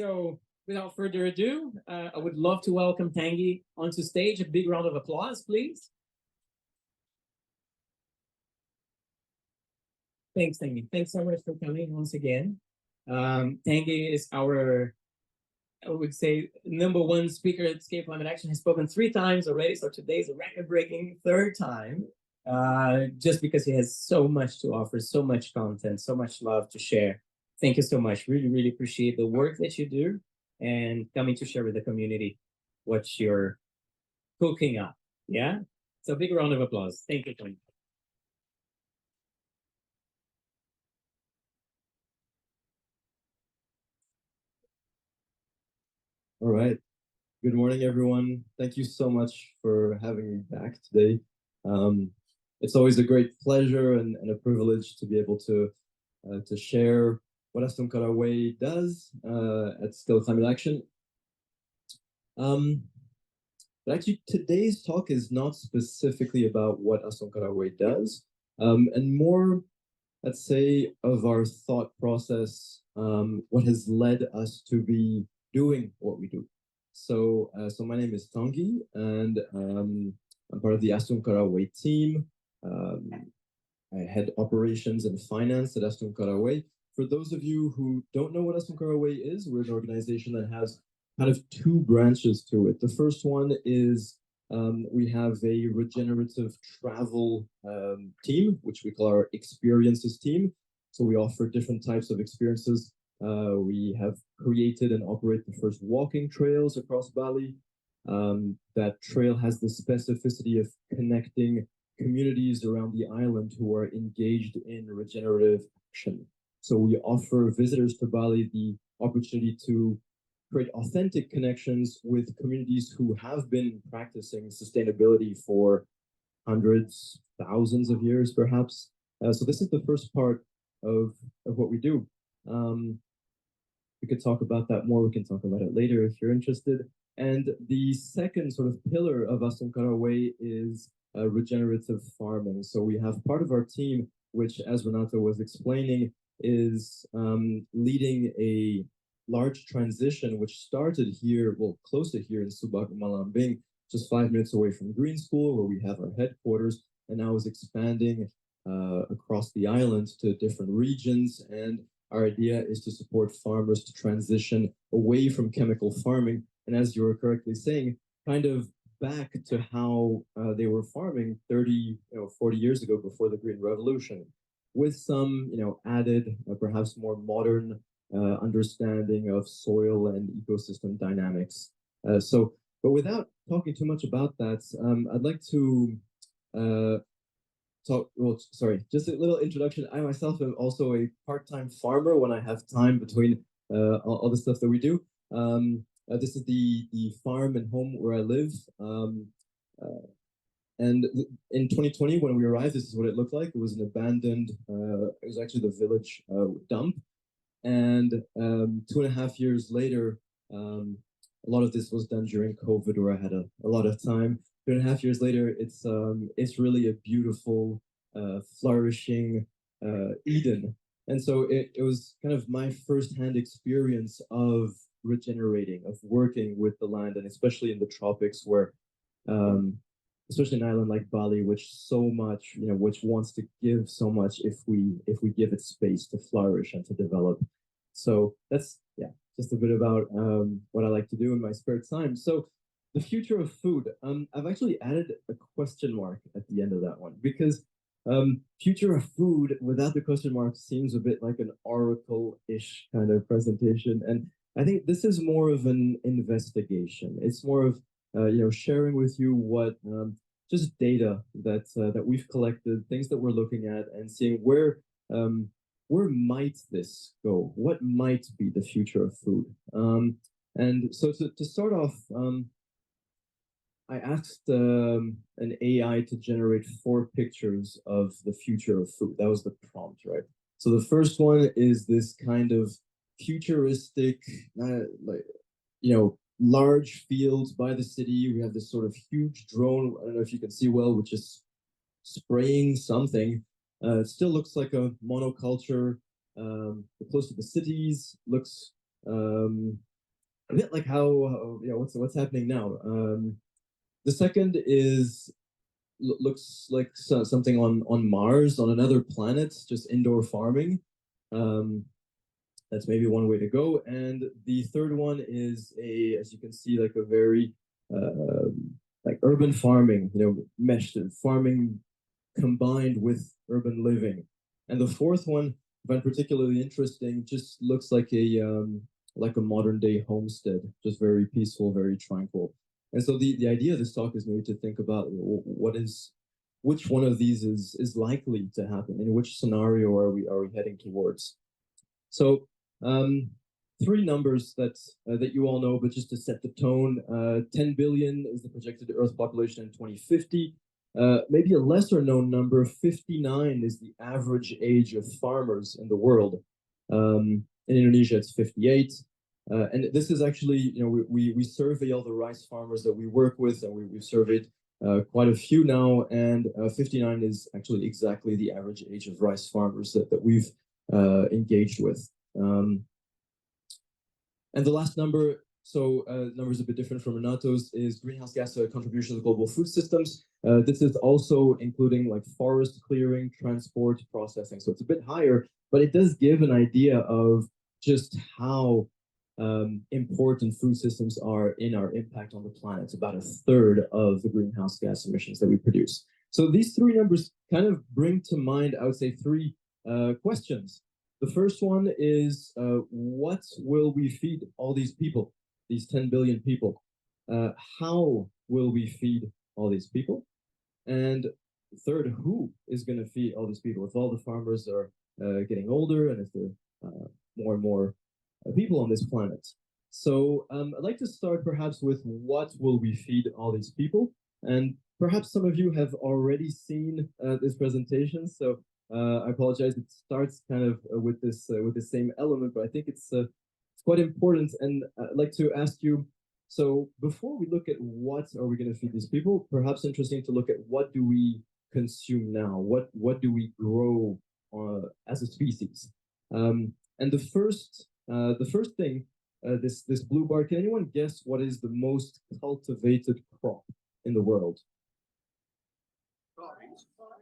So without further ado, I would love to welcome Tanguy onto stage. A big round of applause, please. Thanks, Tanguy. Thanks so much for coming once again. Tanguy is our, I would say, #1 speaker at Scale Climate Action. Has spoken 3 times already, so today's a record-breaking 3rd time. Just because he has so much to offer, so much content, so much love to share. Thank you so much. Really, really appreciate the work that you do and coming to share with the community what you're cooking up. Yeah? So big round of applause. Thank you, Tony. All right. Good morning, everyone. Thank you so much for having me back today. It's always a great pleasure and a privilege to be able to share what Astungkara Way does at Scale Climate Action. But actually, today's talk is not specifically about what Astungkara Way does, and more, let's say, of our thought process, what has led us to be doing what we do. So my name is Tanguy, and I'm part of the Astungkara Way team. I head operations and finance at Astungkara Way. For those of you who don't know what Astungkara Way is, we're an organization that has kind of 2 branches to it. The first one is we have a regenerative travel team, which we call our experiences team. So we offer different types of experiences. We have created and operate the first walking trails across Bali. That trail has the specificity of connecting communities around the island who are engaged in regenerative action. So we offer visitors to Bali the opportunity to create authentic connections with communities who have been practicing sustainability for hundreds, thousands of years, perhaps. So this is the first part of what we do. We could talk about that more. We can talk about it later if you're interested. And the second sort of pillar of Astungkara Way is regenerative farming. So we have part of our team, which, as Renato was explaining, is leading a large transition which started here, well, close to here in Subak, Malambing, just 5 minutes away from Green School, where we have our headquarters, and now is expanding across the island to different regions. And our idea is to support farmers to transition away from chemical farming, and as you were correctly saying, kind of back to how they were farming 30, 40 years ago before the Green Revolution, with some, added, perhaps more modern understanding of soil and ecosystem dynamics. But without talking too much about that, I'd like to just a little introduction. I myself am also a part-time farmer when I have time between all the stuff that we do. This is the farm and home where I live. And in 2020, when we arrived, this is what it looked like. It was an abandoned, it was actually the village dump. And 2.5 years later, a lot of this was done during COVID, where I had a lot of time. 2.5 years later, it's really a beautiful, flourishing Eden. And so it was kind of my firsthand experience of regenerating, of working with the land, and especially in the tropics, where especially an island like Bali, which so much, which wants to give so much if we give it space to flourish and to develop. So that's, just a bit about what I like to do in my spare time. So the future of food, I've actually added a question mark at the end of that one, because future of food without the question mark seems a bit like an oracle-ish kind of presentation. And I think this is more of an investigation. It's more of sharing with you what just data that we've collected, things that we're looking at, and seeing where might this go? What might be the future of food? And so to start off, I asked an AI to generate 4 pictures of the future of food. That was the prompt, right? So the first one is this kind of futuristic, large fields by the city. We have this sort of huge drone. I don't know if you can see well, which is spraying something. It still looks like a monoculture. Close to the cities, looks a bit like how what's happening now. The second is looks like something on Mars, on another planet, just indoor farming. That's maybe one way to go. And the third one is as you can see, like a very like urban farming, meshed farming combined with urban living. And the fourth one, I find particularly interesting, just looks like a modern day homestead, just very peaceful, very tranquil. And so the idea of this talk is maybe to think about which one of these is likely to happen, in which scenario are we heading towards. So three numbers that you all know, but just to set the tone, 10 billion is the projected Earth population in 2050. Maybe a lesser known number, 59 is the average age of farmers in the world. In Indonesia, it's 58. And this is actually, we survey all the rice farmers that we work with, and we've surveyed quite a few now, and 59 is actually exactly the average age of rice farmers that we've engaged with. And the last number, so numbers a bit different from Renato's, is greenhouse gas contribution to global food systems. This is also including like forest clearing, transport, processing. So it's a bit higher, but it does give an idea of just how important food systems are in our impact on the planet. It's about a third of the greenhouse gas emissions that we produce. So these three numbers kind of bring to mind, I would say, three questions. The first one is, what will we feed all these people, these 10 billion people? How will we feed all these people? And third, who is going to feed all these people? If all the farmers are getting older, and if there are more and more people on this planet. So I'd like to start perhaps with what will we feed all these people? And perhaps some of you have already seen this presentation, so I apologize. It starts kind of with the same element, but I think it's quite important. And I'd like to ask you, so before we look at what are we going to feed these people, perhaps interesting to look at what do we consume now? What do we grow as a species? And the first thing, this blue bar, can anyone guess what is the most cultivated crop in the world?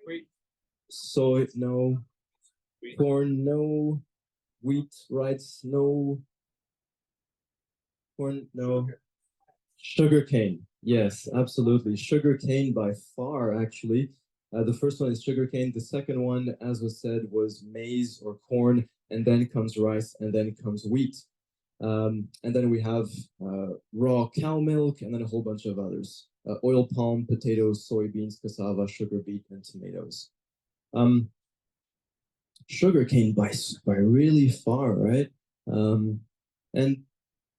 Wait. Soy, no. Corn, no. Wheat, rice, no. Corn, no. Sugarcane, yes, absolutely. Sugarcane by far, actually. The first one is sugarcane. The second one, as was said, was maize or corn, and then comes rice, and then comes wheat. And then we have raw cow milk, and then a whole bunch of others. Oil palm, potatoes, soybeans, cassava, sugar beet, and tomatoes. Sugarcane by really far, right? And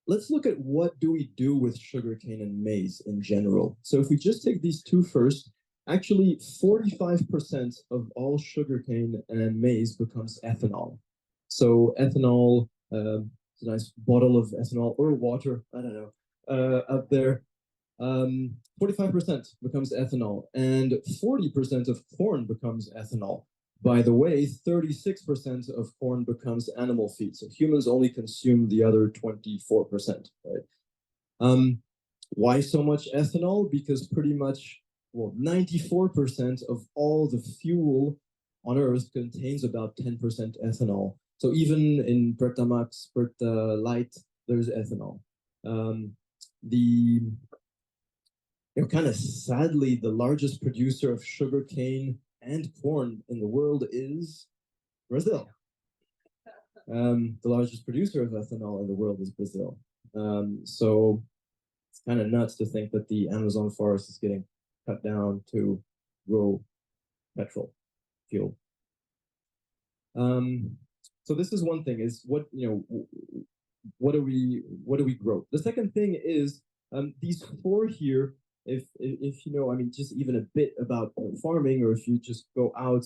let's look at what do we do with sugarcane and maize in general. So if we just take these two first, actually 45% of all sugarcane and maize becomes ethanol. So ethanol, it's a nice bottle of ethanol or water, I don't know, up there. 45% becomes ethanol, and 40% of corn becomes ethanol. By the way, 36% of corn becomes animal feed. So humans only consume the other 24%, right? Why so much ethanol? Because pretty much, 94% of all the fuel on Earth contains about 10% ethanol. So even in Pertamax, Light, there's ethanol. Kind of sadly, the largest producer of sugarcane and corn in the world is Brazil. The largest producer of ethanol in the world is Brazil. So it's kind of nuts to think that the Amazon forest is getting cut down to grow petrol fuel. So this is one thing: is what do we grow? The second thing is these four here. If you know, I mean, just even a bit about farming, or if you just go out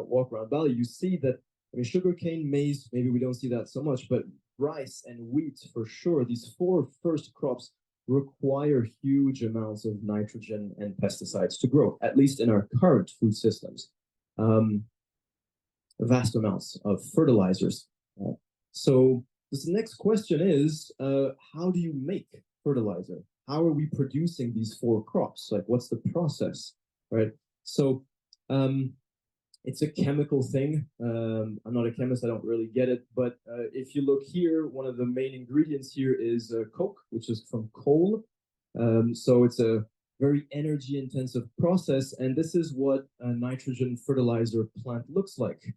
walk around Bali, you see that, I mean, sugarcane, maize, maybe we don't see that so much, but rice and wheat for sure. These four first crops require huge amounts of nitrogen and pesticides to grow, at least in our current food systems. Vast amounts of fertilizers. So This next question is, how do you make fertilizer? How are we producing these four crops? Like, what's the process, right? So, it's a chemical thing. I'm not a chemist, I don't really get it, but if you look here, one of the main ingredients here is coke, which is from coal. So it's a very energy intensive process, and this is what a nitrogen fertilizer plant looks like.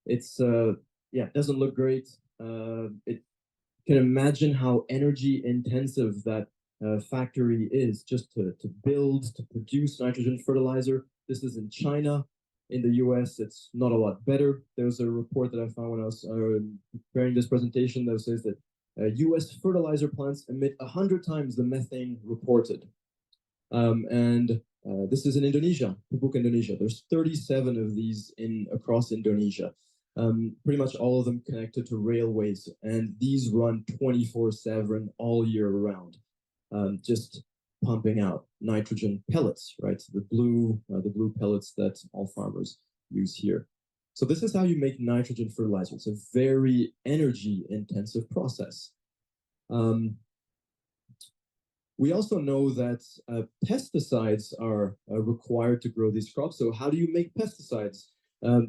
It's yeah, it doesn't look great. It can imagine how energy intensive that factory is just to build, to produce nitrogen fertilizer. This is in China. In the US, it's not a lot better. There's a report that I found when I was preparing this presentation that says that US fertilizer plants emit 100 times the methane reported. And this is in Indonesia, Pupuk, Indonesia. There's 37 of these across Indonesia. Pretty much all of them connected to railways, and these run 24/7 all year round, just pumping out nitrogen pellets, right? The blue pellets that all farmers use here. So this is how you make nitrogen fertilizer. It's a very energy intensive process. We also know that pesticides are required to grow these crops. So how do you make pesticides?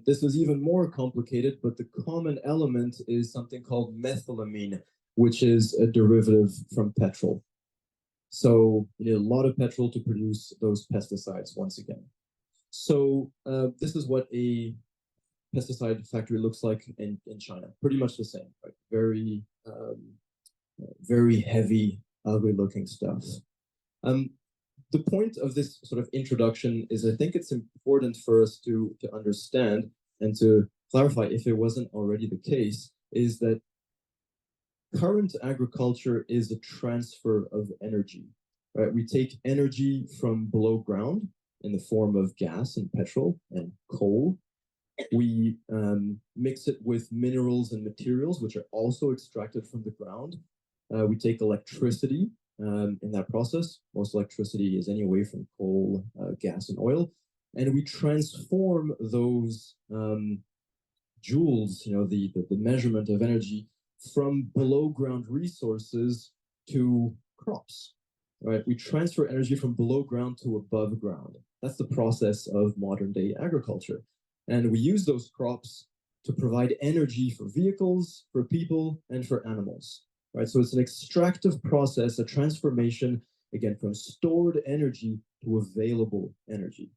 This is even more complicated, but the common element is something called methylamine, which is a derivative from petrol. So you need a lot of petrol to produce those pesticides once again. So this is what a pesticide factory looks like in China. Pretty much the same, right? Very, very heavy, ugly looking stuff. The point of this sort of introduction is I think it's important for us to understand and to clarify, if it wasn't already the case, is that current agriculture is a transfer of energy, right? We take energy from below ground in the form of gas and petrol and coal. We mix it with minerals and materials, which are also extracted from the ground. We take electricity in that process. Most electricity is anyway from coal, gas, and oil. And we transform those joules, the measurement of energy, from below ground resources to crops, right? We transfer energy from below ground to above ground. That's the process of modern day agriculture. And we use those crops to provide energy for vehicles, for people, and for animals, right? So it's an extractive process, a transformation, again, from stored energy to available energy.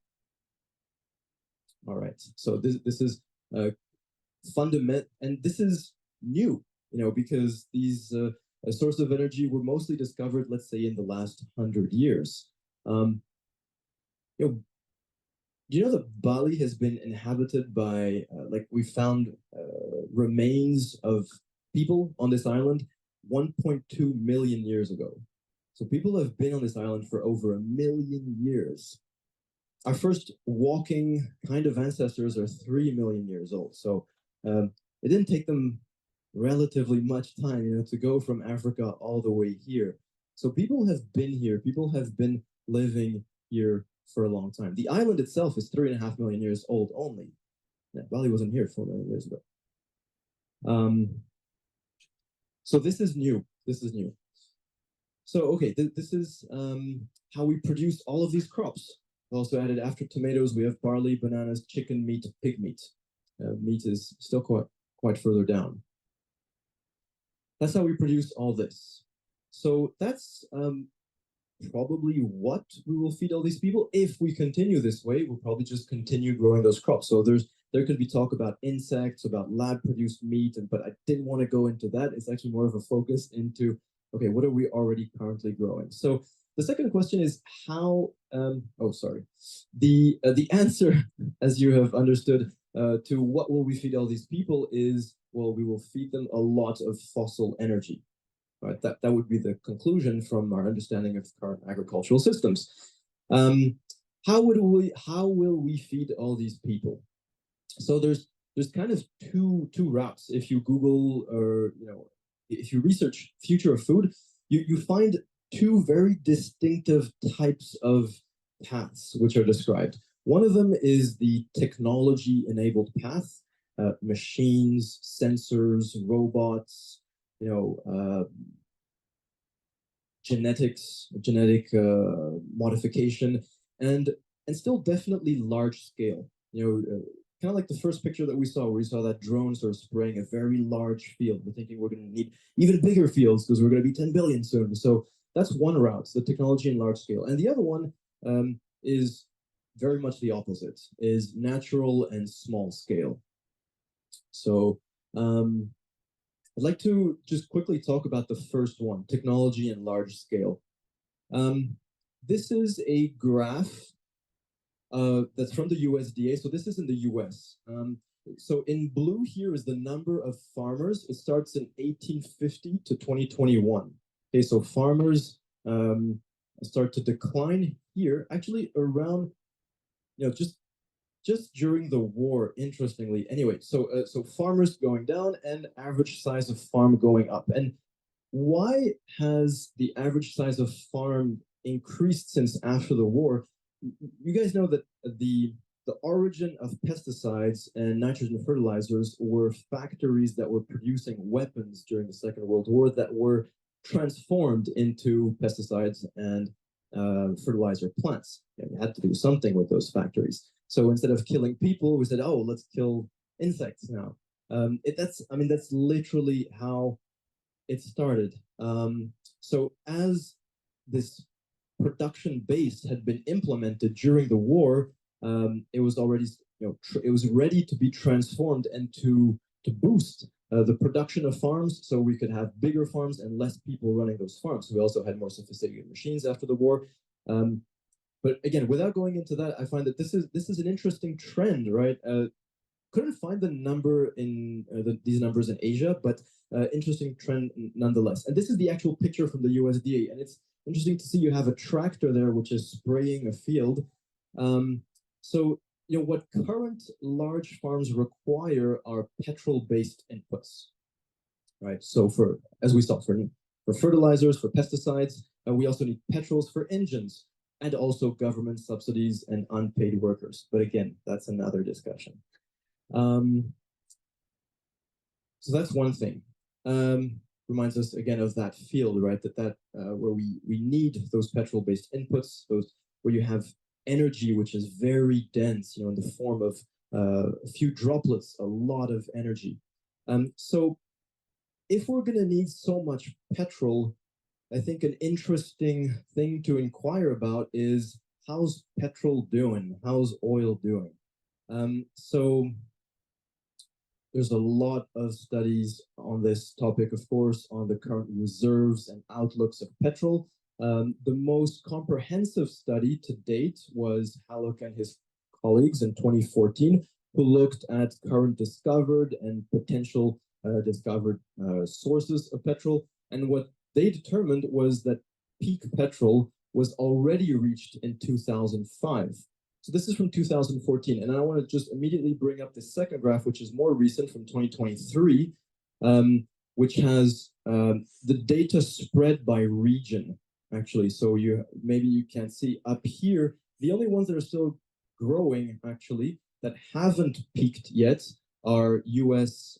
All right, so this is fundamental, and this is new, because these sources of energy were mostly discovered, let's say, in the last 100 years. Do you know that Bali has been inhabited by, we found remains of people on this island 1.2 million years ago. So people have been on this island for over 1 million years. Our first walking kind of ancestors are 3 million years old. So it didn't take them relatively much time, to go from Africa all the way here. So people have been here. People have been living here for a long time. The island itself is 3.5 million years old only. Yeah, Bali wasn't here 4 million years ago. So this is new. This is new. So, okay, this is how we produce all of these crops. We also added, after tomatoes, we have barley, bananas, chicken meat, pig meat. Meat is still quite further down. That's how we produce all this. So that's probably what we will feed all these people. If we continue this way, we'll probably just continue growing those crops. So there could be talk about insects, about lab-produced meat, but I didn't want to go into that. It's actually more of a focus into, okay, what are we already currently growing? So the second question is how, the answer, as you have understood, to what will we feed all these people is, well, we will feed them a lot of fossil energy. Right, that would be the conclusion from our understanding of current agricultural systems. How will we feed all these people? So there's kind of two routes. If you Google, or if you research future of food, you find two very distinctive types of paths which are described. One of them is the technology-enabled path, machines, sensors, robots, genetic modification, and still definitely large scale. Kind of like the first picture that we saw, where we saw that drone sort of spraying a very large field. We're thinking we're going to need even bigger fields because we're going to be 10 billion soon. So that's one route, the technology in large scale. And the other one is very much the opposite, is natural and small scale. So I'd like to just quickly talk about the first one, technology and large scale. This is a graph that's from the USDA. So this is in the US. So in blue here is the number of farmers. It starts in 1850 to 2021. Okay, so farmers start to decline here, actually around, just during the war, interestingly. Anyway, so farmers going down and average size of farm going up. And why has the average size of farm increased since after the war? You guys know that the origin of pesticides and nitrogen fertilizers were factories that were producing weapons during the Second World War that were transformed into pesticides and fertilizer plants. You had to do something with those factories. So instead of killing people, we said, oh, let's kill insects now. That's literally how it started. So as this production base had been implemented during the war, it was already, it was ready to be transformed and to boost the production of farms, so we could have bigger farms and less people running those farms. So we also had more sophisticated machines after the war. But again, without going into that, I find that this is an interesting trend, right? Couldn't find the number in these numbers in Asia, but interesting trend nonetheless. And this is the actual picture from the USDA, and it's interesting to see you have a tractor there which is spraying a field. So what current large farms require are petrol-based inputs, right? So as we saw, for fertilizers, for pesticides, we also need petrols for engines, and also government subsidies and unpaid workers. But again, that's another discussion. So that's one thing. Reminds us again of that field, right? That where we need those petrol-based inputs, those where you have energy which is very dense, in the form of a few droplets, a lot of energy. So if we're going to need so much petrol, I think an interesting thing to inquire about is, how's petrol doing? How's oil doing? So there's a lot of studies on this topic, of course, on the current reserves and outlooks of petrol. The most comprehensive study to date was Hallock and his colleagues in 2014, who looked at current discovered and potential discovered sources of petrol. And what they determined was that peak petrol was already reached in 2005. So this is from 2014. And I want to just immediately bring up the second graph, which is more recent, from 2023, which has the data spread by region, actually. So maybe you can see up here, the only ones that are still growing, actually, that haven't peaked yet are US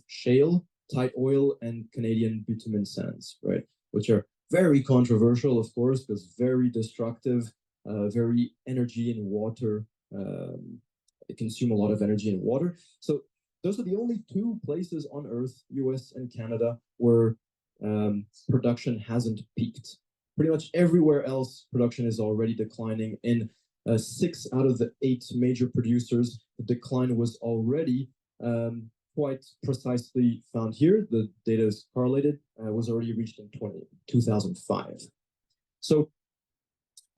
shale, tight oil, and Canadian bitumen sands, right? Which are very controversial, of course, because very destructive, very energy and water, they consume a lot of energy and water. So those are the only two places on Earth, US and Canada, where production hasn't peaked. Pretty much everywhere else, production is already declining. In 6 out of the 8 major producers, the decline was already quite precisely found here. The data is correlated, was already reached in 2005. So,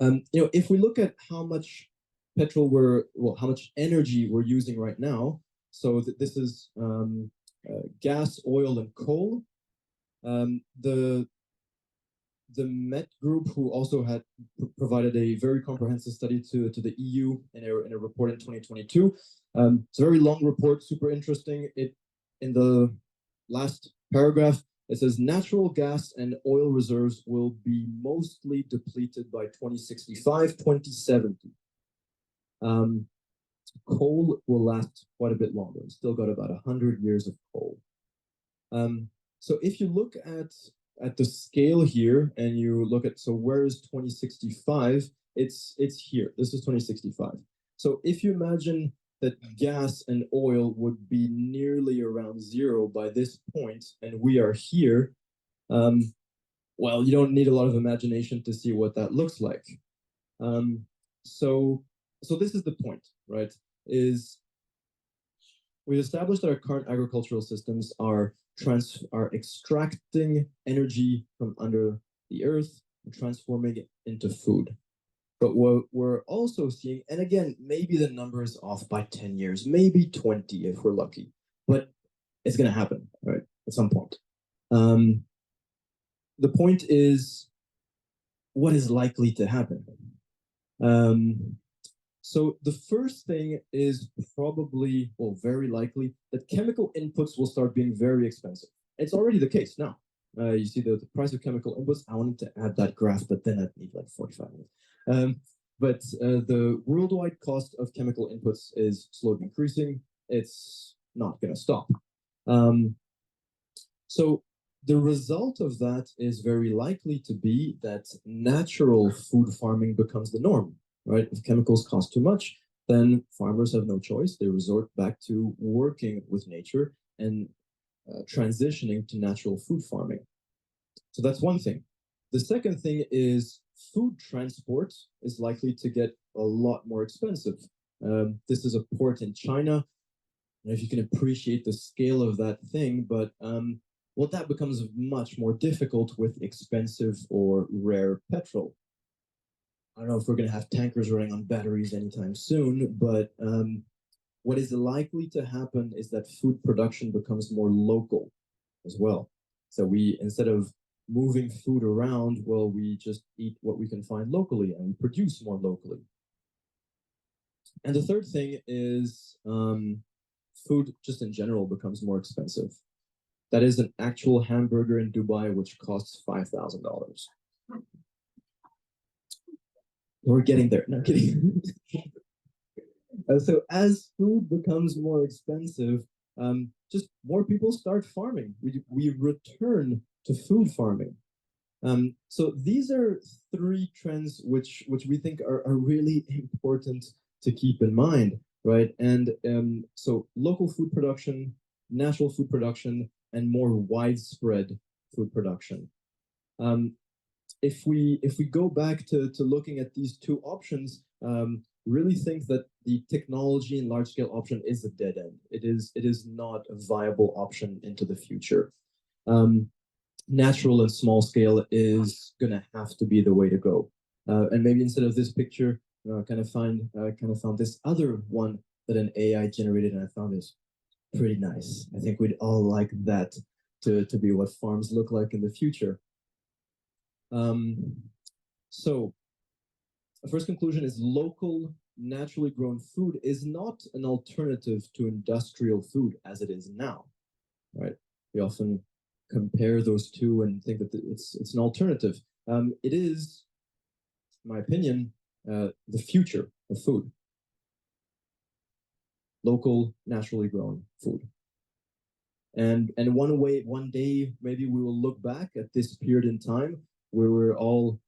if we look at how much how much energy we're using right now, so this is gas, oil, and coal. The Met Group, who also had provided a very comprehensive study to the EU in a report in 2022. It's a very long report, super interesting. In the last paragraph, it says natural gas and oil reserves will be mostly depleted by 2065, 2070. Coal will last quite a bit longer. It's still got about 100 years of coal. So if you look at the scale here and you look at, so where is 2065? It's here. This is 2065. So if you imagine that gas and oil would be nearly around zero by this point, and we are here, well, you don't need a lot of imagination to see what that looks like. So this is the point, right? Is we've established that our current agricultural systems are extracting energy from under the earth and transforming it into food. But what we're also seeing, and again, maybe the number is off by 10 years, maybe 20 if we're lucky, but it's going to happen, right, at some point. The point is, what is likely to happen? So the first thing is probably, well, very likely that chemical inputs will start being very expensive. It's already the case now. You see the price of chemical inputs. I wanted to add that graph, but then I'd need like 45 minutes. But the worldwide cost of chemical inputs is slowly increasing. It's not going to stop. So the result of that is very likely to be that natural food farming becomes the norm. Right? If chemicals cost too much, then farmers have no choice. They resort back to working with nature and transitioning to natural food farming. So that's one thing. The second thing is food transport is likely to get a lot more expensive. This is a port in China. I don't know if you can appreciate the scale of that thing, but well, that becomes much more difficult with expensive or rare petrol. I don't know if we're going to have tankers running on batteries anytime soon, but what is likely to happen is that food production becomes more local as well. So we, instead of moving food around, well, we just eat what we can find locally and we produce more locally. And the third thing is food just in general becomes more expensive. That is an actual hamburger in Dubai, which costs $5,000. We're getting there. No, I'm kidding. So as food becomes more expensive, just more people start farming. We return to food farming. So these are three trends which we think are really important to keep in mind, right? And so local food production, natural food production, and more widespread food production. If we go back to looking at these two options, really think that the technology and large scale option is a dead end. It is not a viable option into the future. Natural and small scale is gonna have to be the way to go. And maybe instead of this picture, I kind of found this other one that an AI generated, and I found this pretty nice. I think we'd all like that to be what farms look like in the future. So the first conclusion is local, naturally grown food is not an alternative to industrial food as it is now, right? We often compare those two and think that it's an alternative. It is, in my opinion, the future of food. Local, naturally grown food. And one day, maybe we will look back at this period in time where we're all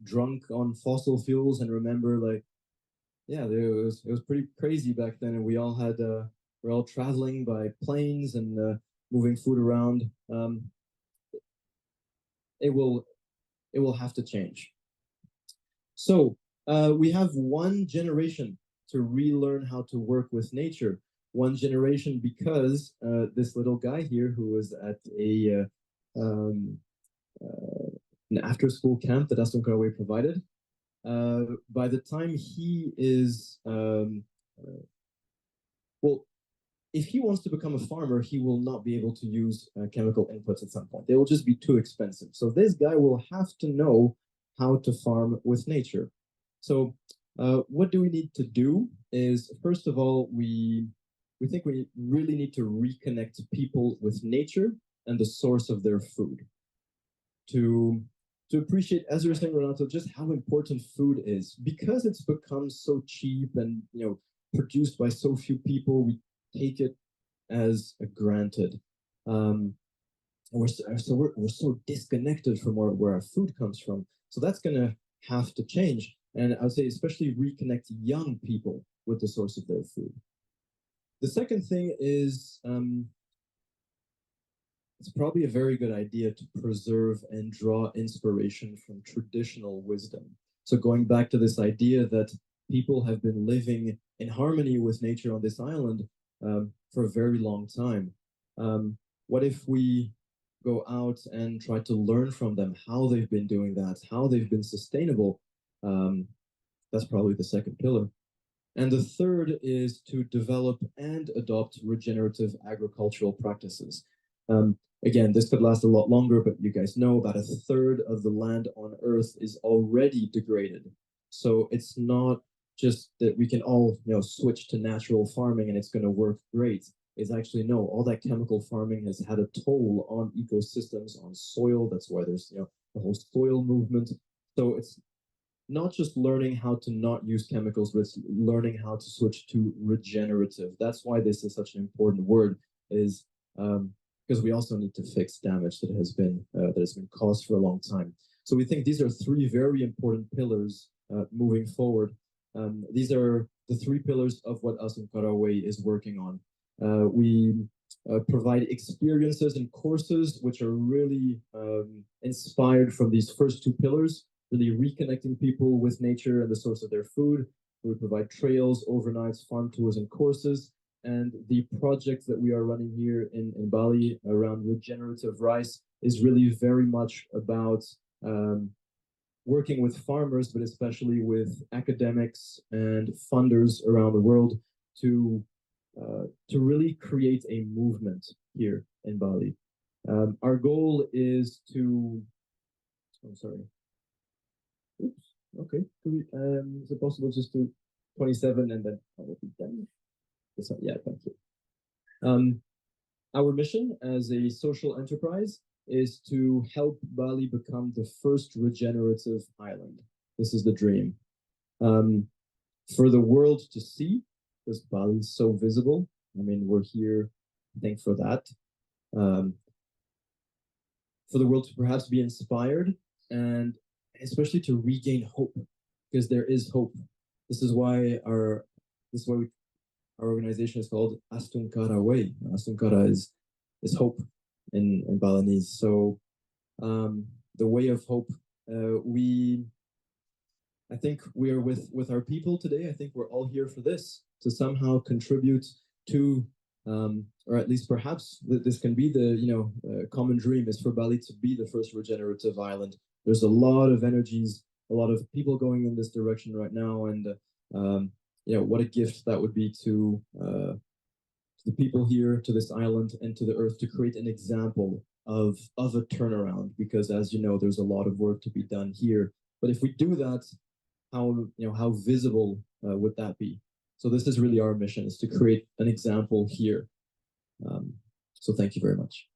drunk on fossil fuels and remember, like, yeah, it was pretty crazy back then, and we're all traveling by planes and moving food around. It will have to change. So we have one generation to relearn how to work with nature. One generation because this little guy here who was at an after-school camp that Astungkara provided. By the time he is, well, if he wants to become a farmer, he will not be able to use chemical inputs at some point. They will just be too expensive. So this guy will have to know how to farm with nature. So what do we need to do is, first of all, we think we really need to reconnect people with nature and the source of their food. To appreciate, as you were saying, Renato, just how important food is, because it's become so cheap and produced by so few people, we take it as a granted. We're so disconnected from where our food comes from. So that's going to have to change. And I would say especially reconnect young people with the source of their food. The second thing is it's probably a very good idea to preserve and draw inspiration from traditional wisdom. So going back to this idea that people have been living in harmony with nature on this island for a very long time. What if we go out and try to learn from them how they've been doing that, how they've been sustainable? That's probably the second pillar. And the third is to develop and adopt regenerative agricultural practices. Again, this could last a lot longer, but you guys know about a third of the land on Earth is already degraded. So it's not just that we can all, switch to natural farming and it's going to work great. It's actually no, all that chemical farming has had a toll on ecosystems, on soil. That's why there's, the whole soil movement. So it's not just learning how to not use chemicals, but it's learning how to switch to regenerative. That's why this is such an important word, is because we also need to fix damage that has been caused for a long time. So we think these are three very important pillars moving forward. These are the three pillars of what Astungkara Way is working on. We provide experiences and courses which are really inspired from these first two pillars, really reconnecting people with nature and the source of their food. We provide trails, overnights, farm tours, and courses. And the project that we are running here in Bali around regenerative rice is really very much about working with farmers, but especially with academics and funders around the world to really create a movement here in Bali. Our goal is to, oops, okay, is it possible just to 27 and then I will be done? Yeah, thank you. Our mission as a social enterprise is to help Bali become the first regenerative island. This is the dream. For the world to see, because Bali is so visible. I mean, we're here, thank for that. For the world to perhaps be inspired and especially to regain hope, because there is hope. This is why our organization is called Astungkara Way. Astungkara is hope in Balinese. So the way of hope. I think we are with our people today. I think we're all here for this, to somehow contribute to, or at least perhaps this can be the common dream is for Bali to be the first regenerative island. There's a lot of energies, a lot of people going in this direction right now, and what a gift that would be to the people here, to this island, and to the earth, to create an example of a turnaround. Because as you know, there's a lot of work to be done here. But if we do that, how visible would that be? So this is really our mission, is to create an example here. So thank you very much.